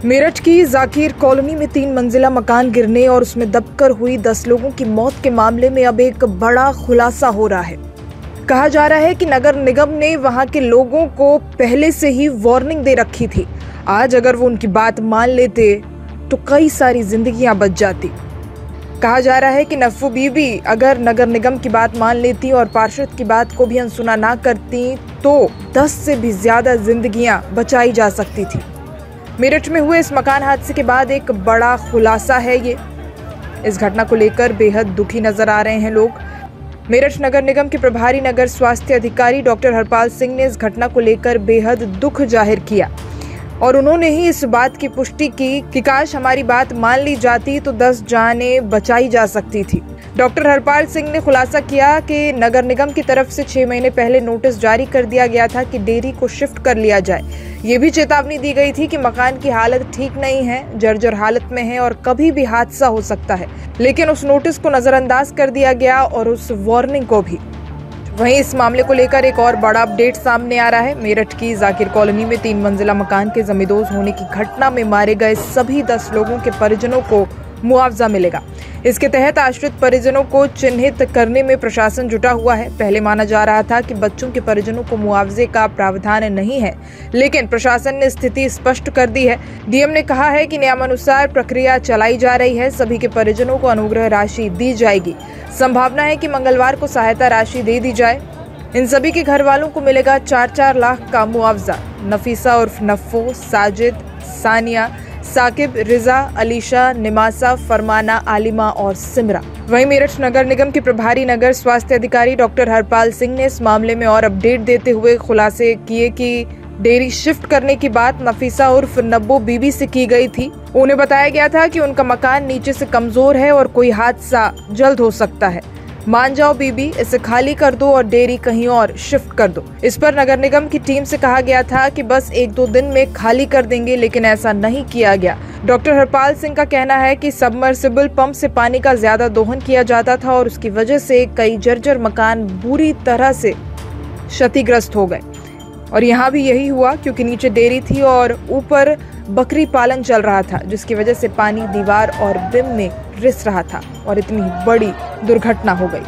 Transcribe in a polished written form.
मेरठ की जाकिर कॉलोनी में 3 मंजिला मकान गिरने और उसमें दबकर हुई 10 लोगों की मौत के मामले में अब एक बड़ा खुलासा हो रहा है। कहा जा रहा है कि नगर निगम ने वहां के लोगों को पहले से ही वार्निंग दे रखी थी। आज अगर वो उनकी बात मान लेते तो कई सारी जिंदगियां बच जाती। कहा जा रहा है कि नफ्फू बीबी अगर नगर निगम की बात मान लेती और पार्षद की बात को भी अनसुना ना करती तो 10 से भी ज्यादा जिंदगियां बचाई जा सकती थी। मेरठ में हुए इस मकान हादसे के बाद एक बड़ा खुलासा है ये। इस घटना को लेकर बेहद दुखी नजर आ रहे हैं लोग। मेरठ नगर निगम के प्रभारी नगर स्वास्थ्य अधिकारी डॉक्टर हरपाल सिंह ने इस घटना को लेकर बेहद दुख जाहिर किया और उन्होंने ही इस बात की पुष्टि की कि काश हमारी बात मान ली जाती तो 10 जानें बचाई जा सकती थी। डॉक्टर हरपाल सिंह ने खुलासा किया कि नगर निगम की तरफ से 6 महीने पहले नोटिस जारी कर दिया गया था कि डेयरी को शिफ्ट कर लिया जाए। ये भी चेतावनी दी गई थी कि मकान की हालत ठीक नहीं है, जर्जर हालत में है और कभी भी हादसा हो सकता है, लेकिन उस नोटिस को नजरअंदाज कर दिया गया और उस वार्निंग को भी। वहीं इस मामले को लेकर एक और बड़ा अपडेट सामने आ रहा है। मेरठ की जाकिर कॉलोनी में 3 मंजिला मकान के जमींदोज होने की घटना में मारे गए सभी 10 लोगों के परिजनों को मुआवजा मिलेगा। इसके तहत आश्रित परिजनों को चिन्हित करने में प्रशासन जुटा हुआ है। पहले माना जा रहा था कि बच्चों के परिजनों को मुआवजे का प्रावधान नहीं है, लेकिन प्रशासन ने स्थिति स्पष्ट कर दी है। डीएम ने कहा है कि नियमानुसार प्रक्रिया चलाई जा रही है, सभी के परिजनों को अनुग्रह राशि दी जाएगी। संभावना है कि मंगलवार को सहायता राशि दे दी जाए। इन सभी के घर वालों को मिलेगा 4-4 लाख का मुआवजा। नफीसा उर्फ नफ्फो, साजिद, सानिया, साकिब, रिजा, अलीशा, निमासा, फरमाना, आलिमा और सिमरा। वहीं मेरठ नगर निगम के प्रभारी नगर स्वास्थ्य अधिकारी डॉक्टर हरपाल सिंह ने इस मामले में और अपडेट देते हुए खुलासे किए कि डेयरी शिफ्ट करने की बात नफीसा उर्फ नब्बो बीबी से की गई थी। उन्हें बताया गया था कि उनका मकान नीचे से कमजोर है और कोई हादसा जल्द हो सकता है। मान जाओ बीबी, इसे खाली कर दो और डेयरी कहीं और शिफ्ट कर दो। इस पर नगर निगम की टीम से कहा गया था कि बस 1-2 दिन में खाली कर देंगे, लेकिन ऐसा नहीं किया गया। डॉक्टर हरपाल सिंह का कहना है कि सबमर्सिबल पंप से पानी का ज्यादा दोहन किया जाता था और उसकी वजह से कई जर्जर मकान बुरी तरह से क्षतिग्रस्त हो गए। और यहाँ भी यही हुआ, क्योंकि नीचे डेयरी थी और ऊपर बकरी पालन चल रहा था, जिसकी वजह से पानी दीवार और बिम में रिस रहा था और इतनी बड़ी दुर्घटना हो गई।